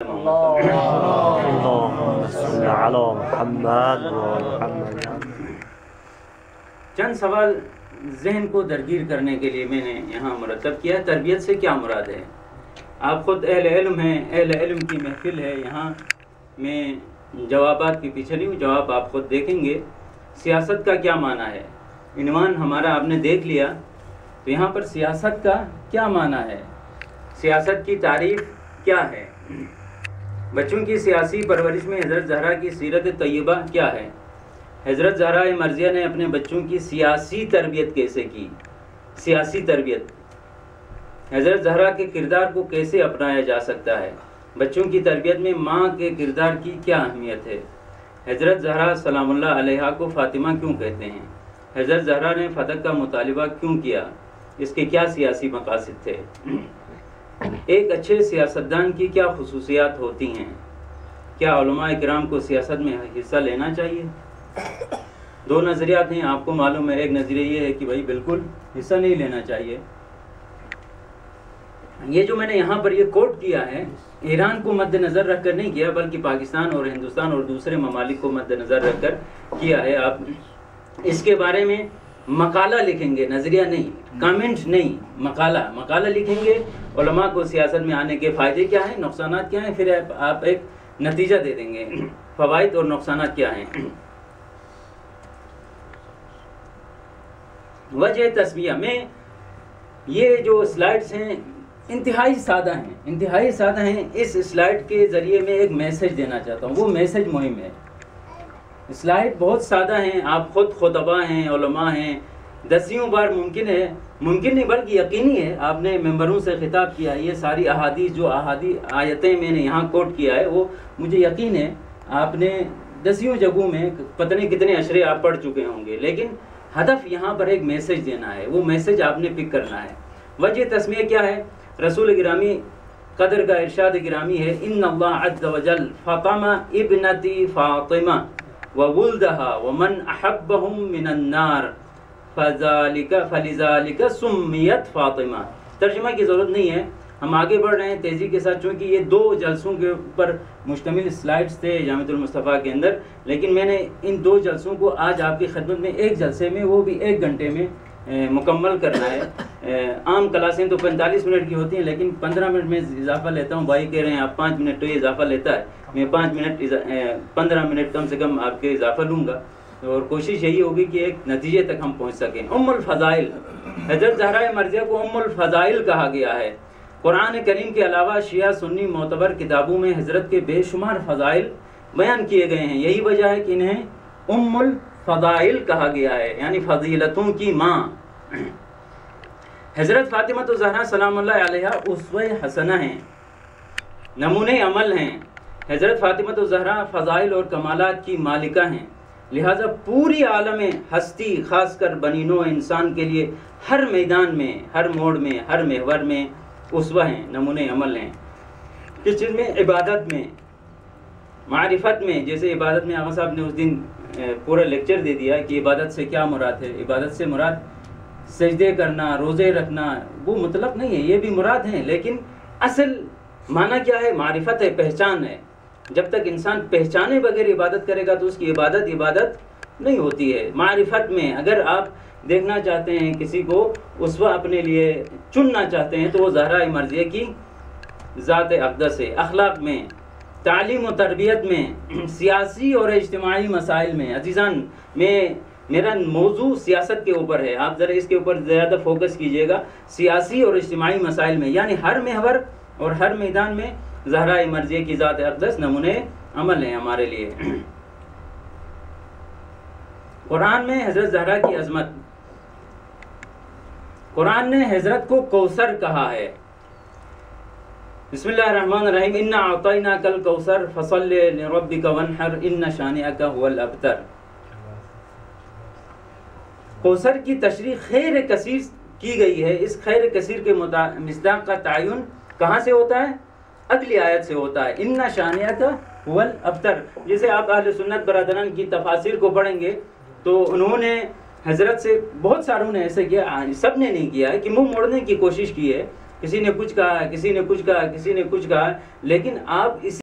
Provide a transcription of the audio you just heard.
چند سوال ذہن کو درگیر کرنے کے لیے میں نے یہاں مرتب کیا ہے۔ تربیت سے کیا مراد ہے؟ آپ خود اہل علم ہیں، اہل علم کی محفل ہے، یہاں میں جوابات کے پیچھے نہیں ہوں، جواب آپ خود دیکھیں گے۔ سیاست کا کیا معنی ہے؟ عنوان ہمارا آپ نے دیکھ لیا، تو یہاں پر سیاست کا کیا معنی ہے، سیاست کی تعریف کیا ہے، بچوں کی سیاسی پرورش میں حضرت زہرا کی سیرت طیبہ کیا ہے، حضرت زہرا مرضیہ نے اپنے بچوں کی سیاسی تربیت کیسے کی، سیاسی تربیت، حضرت زہرا کے کردار کو کیسے اپنایا جا سکتا ہے، بچوں کی تربیت میں ماں کے کردار کی کیا اہمیت ہے، حضرت زہرا سلام اللہ علیہا کو فاطمہ کیوں کہتے ہیں، حضرت زہرا نے فتح کا مطالبہ کیوں کیا، اس کے کیا سیاسی مقاصد تھے، ایک اچھے سیاستدان کی کیا خصوصیات ہوتی ہیں، کیا علماء اکرام کو سیاست میں حصہ لینا چاہیے؟ دو نظریات ہیں، آپ کو معلوم ہے، ایک نظریہ یہ ہے کہ بھائی بالکل حصہ نہیں لینا چاہیے۔ یہ جو میں نے یہاں پر یہ کوٹ کیا ہے، ایران کو مد نظر رکھ کر نہیں کیا، بلکہ پاکستان اور ہندوستان اور دوسرے ممالک کو مد نظر رکھ کر کیا ہے۔ آپ اس کے بارے میں مقالہ لکھیں گے، نظریہ نہیں، کامنٹ نہیں، مقالہ لکھیں گے، علماء کو سیاست میں آنے کے فائدے کیا ہیں، نقصانات کیا ہیں، پھر آپ ایک نتیجہ دے دیں گے، فوائد اور نقصانات کیا ہیں۔ وجہ تسمیہ میں یہ جو سلائڈز ہیں انتہائی سادہ ہیں، اس سلائڈ کے ذریعے میں ایک میسج دینا چاہتا ہوں، وہ میسج مہم ہے۔ سلائڈ بہت سادہ ہیں، آپ خود خطبہ ہیں، علماء ہیں، دسیوں بار ممکن نہیں بلکہ یقینی ہے، آپ نے ممبروں سے خطاب کیا، یہ ساری احادیث جو آیتیں میں نے یہاں کوٹ کیا ہے، وہ مجھے یقین ہے آپ نے دسیوں جگہوں میں پتہ نہیں کتنے اشرے آپ پڑھ چکے ہوں گے، لیکن ہدف یہاں پر ایک میسج دینا ہے، وہ میسج آپ نے پک کرنا ہے۔ وجہ تسمیہ کیا ہے؟ رسول گرامی قدر کا ارشاد گرامی ہے، ان اللہ عز وجل فطمہ ابنتی فاطمہ وولدها ومن احبهم من النار فلذلك سمیت فاطمہ۔ ترجمہ کی ضرورت نہیں ہے، ہم آگے بڑھ رہے ہیں تیزی کے ساتھ، چونکہ یہ 2 جلسوں کے اوپر مشتمل سلائڈز تھے جامعۃ المصطفیٰ کے اندر، لیکن میں نے ان 2 جلسوں کو آج آپ کی خدمت میں ایک جلسے میں، وہ بھی 1 گھنٹے میں مکمل کرنا ہے۔ عام کلاسیں تو 45 منٹ کی ہوتی ہیں، لیکن 15 منٹ میں اضافہ لیتا ہوں، بھائی کہہ رہے ہیں آپ 5 منٹ تو یہ اضافہ لیتا ہے، میں 15 منٹ کم سے کم آپ کے اضافہ لوں گا، اور کوشش یہی ہوگی کہ ایک نتیجے تک ہم پہنچ سکیں۔ ام الفضائل، حضرت زہرا مرضیہ کو ام الفضائل کہا گیا ہے۔ قرآن کریم کے علاوہ شیعہ سنی معتبر کتابوں میں حضرت کے بے شمار فضائل بیان کیے گئے ہیں، یہی وجہ ہے کہ انہیں ام الفضائل کہا گیا ہے، یعنی فضیلتوں کی ماں۔ حضرت فاطمہ الزہرا سلام اللہ علیہا اسوہ حسنہ ہیں، نمونہ عمل ہیں۔ حضرت فاطمہ الزہرا فضائل اور کمالات کی مالکہ ہیں، لہٰذا پوری عالم ہستی، خاص کر بنی نوع انسان کے لیے ہر میدان میں، ہر موڑ میں، ہر محور میں اسوہ ہیں، نمونہ عمل ہیں۔ کس چیز میں؟ عبادت میں، معرفت میں۔ جیسے عبادت میں آغا صاحب نے اس دن پورا لیکچر دے دیا کہ عبادت سے کیا مراد ہے، عبادت سے مراد سجدے کرنا، روزے رکھنا، وہ مطلب نہیں ہے، یہ بھی مراد ہیں، لیکن اصل معنی کیا ہے؟ معرفت ہے، پہچان ہے۔ جب تک انسان پہچانے بغیر عبادت کرے گا تو اس کی عبادت نہیں ہوتی ہے۔ معرفت میں اگر آپ دیکھنا چاہتے ہیں کسی کو اسوہ اپنے لیے چننا چاہتے ہیں تو وہ زہرا مرضیہ کی ذات اقدس ہے۔ اخلاق میں، تعلیم و تربیت میں، سیاسی اور اجتماعی مسائل میں، عزیزان میرا موضوع سیاست کے اوپر ہے، آپ ذرا اس کے اوپر زیادہ فوکس کیجئے گا، سیاسی اور اجتماعی مسائل میں، یعنی ہر محور اور ہر میدان میں زہرا مرضیہ کی ذات اقدس نمونہ عمل ہیں ہمارے لیے۔ قرآن میں حضرت زہرا کی عظمت، قرآن نے حضرت کو کوثر کہا ہے۔ بسم اللہ الرحمن الرحیم، انا اعطیناک الکوثر فصل لربک وانحر ان شانئک هو الابتر۔ کوثر کی تشریح خیر کثیر کی گئی ہے، اس خیر کثیر کے مصداق کا تعین کہاں سے ہوتا ہے؟ اگلی آیت سے ہوتا ہے، ان شانئک هو الابتر۔ جیسے آپ اہل سنت برادران کی تفاسیر کو پڑھیں گے تو انہوں نے حضرت سے، بہت ساروں نے ایسے کیا، سب نے نہیں کیا ہے کہ منہ موڑنے کی کوشش کی ہے، کسی نے کچھ کہا ہے، کسی نے کچھ کہا ہے، کسی نے کچھ کہا ہے، لیکن آپ اس